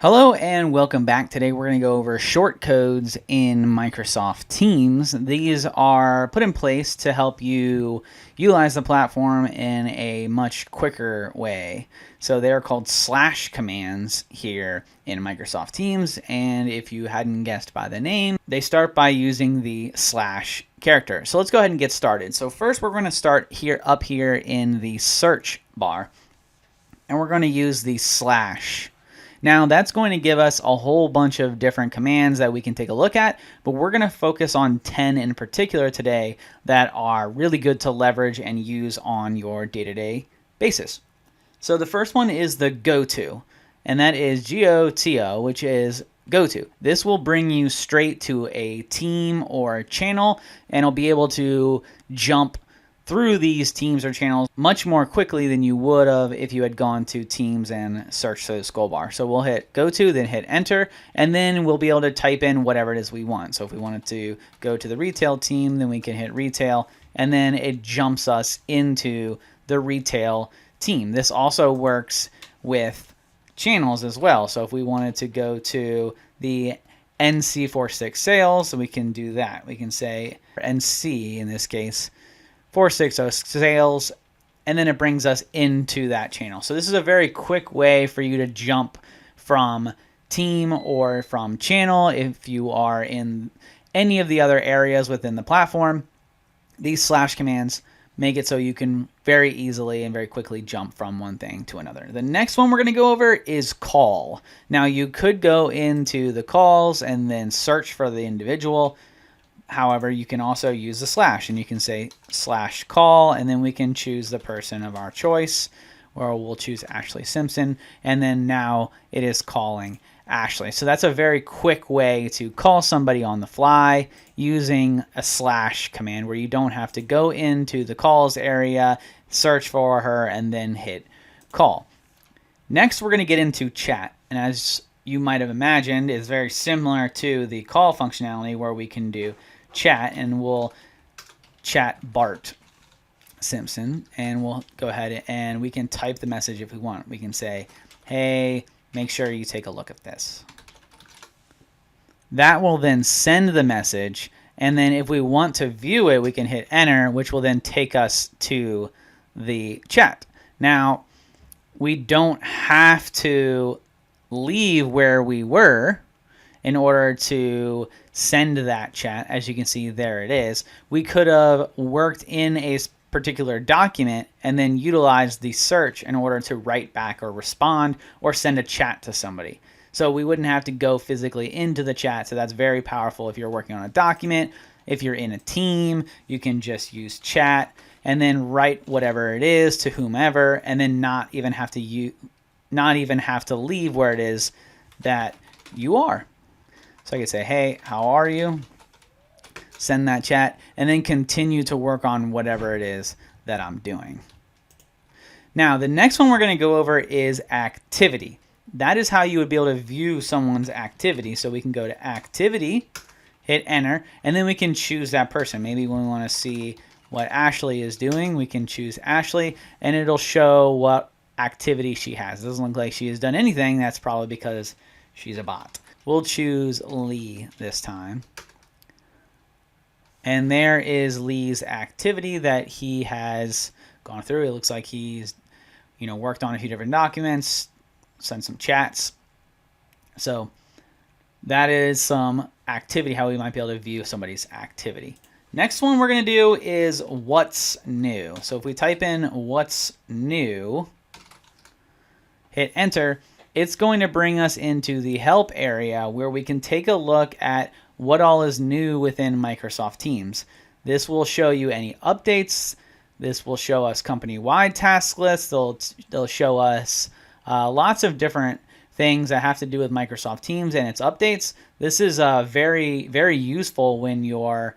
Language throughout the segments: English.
Hello and welcome back. Today we're going to go over short codes in Microsoft Teams. These are put in place to help you utilize the platform in a much quicker way. So they are called slash commands here in Microsoft Teams, and if you hadn't guessed by the name, they start by using the slash character. So let's go ahead and get started. So first we're going to start up here in the search bar, and we're going to use the slash. Now that's going to give us a whole bunch of different commands that we can take a look at, but we're going to focus on 10 in particular today that are really good to leverage and use on your day-to-day basis. So the first one is the go-to, and that is GOTO, which is go-to. This will bring you straight to a team or a channel, and it'll be able to jump through these teams or channels much more quickly than you would have if you had gone to Teams and searched the scroll bar. So we'll hit go to, then hit enter, and then we'll be able to type in whatever it is we want. So if we wanted to go to the retail team, then we can hit retail, and then it jumps us into the retail team. This also works with channels as well. So if we wanted to go to the NC46 sales, so we can do that. We can say NC in this case 460 sales, and then it brings us into that channel. So this is a very quick way for you to jump from team or from channel if you are in any of the other areas within the platform. These slash commands make it so you can very easily and very quickly jump from one thing to another. The next one we're going to go over is call. Now you could go into the calls and then search for the individual. However, you can also use the slash, and you can say slash call, and then we can choose the person of our choice, or we'll choose Ashley Simpson, and then now it is calling Ashley. So that's a very quick way to call somebody on the fly using a slash command where you don't have to go into the calls area, search for her, and then hit call. Next, we're going to get into chat, and as you might have imagined, is very similar to the call functionality where we can do chat, and we'll chat Bart Simpson, and we'll go ahead and we can type the message if we want. We can say, hey, make sure you take a look at this. That will then send the message, and then if we want to view it, we can hit enter, which will then take us to the chat. Now, we don't have to leave where we were in order to send that chat. As you can see, there it is. We could have worked in a particular document and then utilized the search in order to write back or respond or send a chat to somebody. So we wouldn't have to go physically into the chat. So that's very powerful if you're working on a document. If you're in a team, you can just use chat and then write whatever it is to whomever, and then not even have to leave where it is that you are. So I could say, hey, how are you? Send that chat, and then continue to work on whatever it is that I'm doing. Now, the next one we're going to go over is activity. That is how you would be able to view someone's activity. So we can go to activity, hit enter, and then we can choose that person. Maybe when we want to see what Ashley is doing, we can choose Ashley, and it'll show what activity she has. It doesn't look like she has done anything. That's probably because she's a bot. We'll choose Lee this time. And there is Lee's activity that he has gone through. It looks like he's, worked on a few different documents, sent some chats. So that is some activity, how we might be able to view somebody's activity. Next one we're going to do is what's new. So if we type in what's new, hit enter, it's going to bring us into the help area where we can take a look at what all is new within Microsoft Teams. This will show you any updates. This will show us company-wide task lists. They'll show us lots of different things that have to do with Microsoft Teams and its updates. This is very, very useful when you're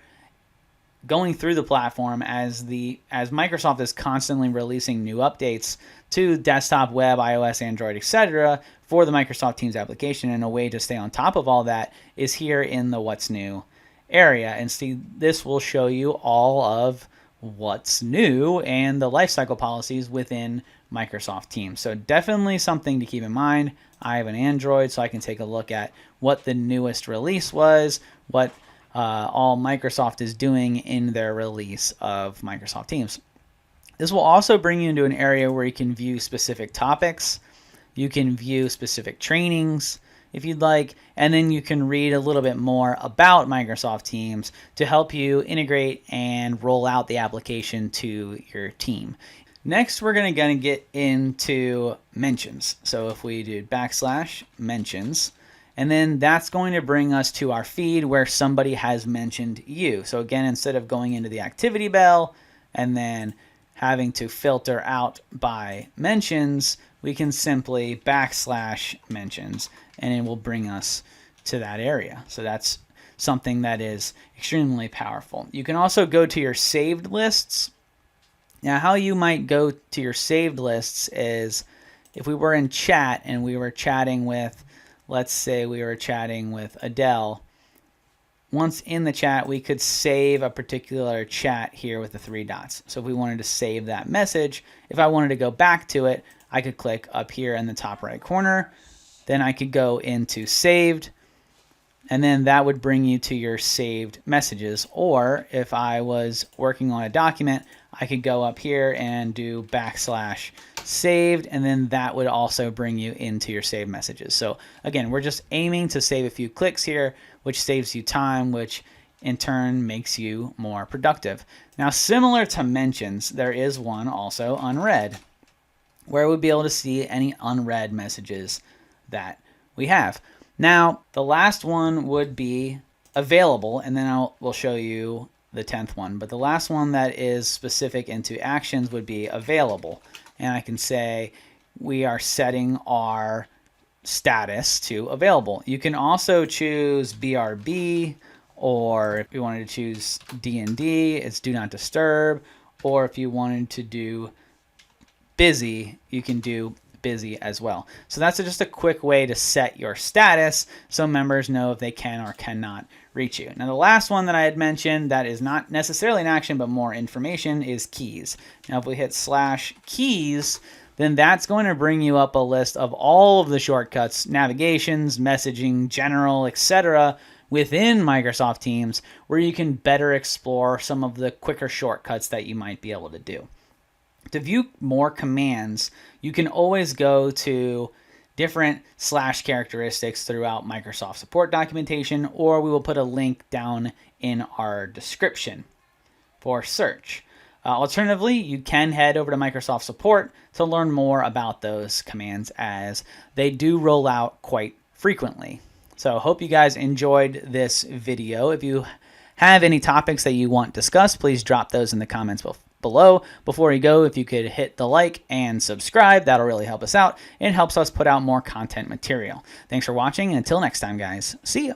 going through the platform as Microsoft is constantly releasing new updates to desktop, web, iOS, Android, etc. for the Microsoft Teams application. And a way to stay on top of all that is here in the What's New area. And see, this will show you all of what's new and the lifecycle policies within Microsoft Teams. So definitely something to keep in mind. I have an Android, so I can take a look at what the newest release was, what all Microsoft is doing in their release of Microsoft Teams. This will also bring you into an area where you can view specific topics, you can view specific trainings if you'd like, and then you can read a little bit more about Microsoft Teams to help you integrate and roll out the application to your team. Next, we're going to get into mentions. So if we do \mentions, and then that's going to bring us to our feed where somebody has mentioned you. So again, instead of going into the activity bell and then having to filter out by mentions, we can simply \mentions, and it will bring us to that area. So that's something that is extremely powerful. You can also go to your saved lists. Now, how you might go to your saved lists is if we were in chat and we were chatting with, let's say we were chatting with Adele, once in the chat, we could save a particular chat here with the 3 dots. So if we wanted to save that message, if I wanted to go back to it, I could click up here in the top right corner. Then I could go into saved, and then that would bring you to your saved messages. Or if I was working on a document, I could go up here and do \saved, and then that would also bring you into your saved messages. So again, we're just aiming to save a few clicks here, which saves you time, which in turn makes you more productive. Now, similar to mentions, there is one also unread, where we'll be able to see any unread messages that we have. Now, the last one would be available, and then we'll show you the 10th one. But the last one that is specific into actions would be available. And I can say we are setting our status to available. You can also choose BRB, or if you wanted to choose DND, it's do not disturb. Or if you wanted to do busy, you can do busy as well. So that's just a quick way to set your status so members know if they can or cannot reach you. Now, the last one that I had mentioned that is not necessarily an action but more information is keys. Now, if we hit /keys, then that's going to bring you up a list of all of the shortcuts, navigations, messaging, general, etc. within Microsoft Teams, where you can better explore some of the quicker shortcuts that you might be able to do. To view more commands, you can always go to different /characteristics throughout Microsoft support documentation, or we will put a link down in our description for search. Alternatively, you can head over to Microsoft support to learn more about those commands, as they do roll out quite frequently. So I hope you guys enjoyed this video. If you have any topics that you want discussed, please drop those in the comments below. Before you go, if you could hit the like and subscribe, that'll really help us out and helps us put out more content material. Thanks for watching, and until next time, guys, see ya.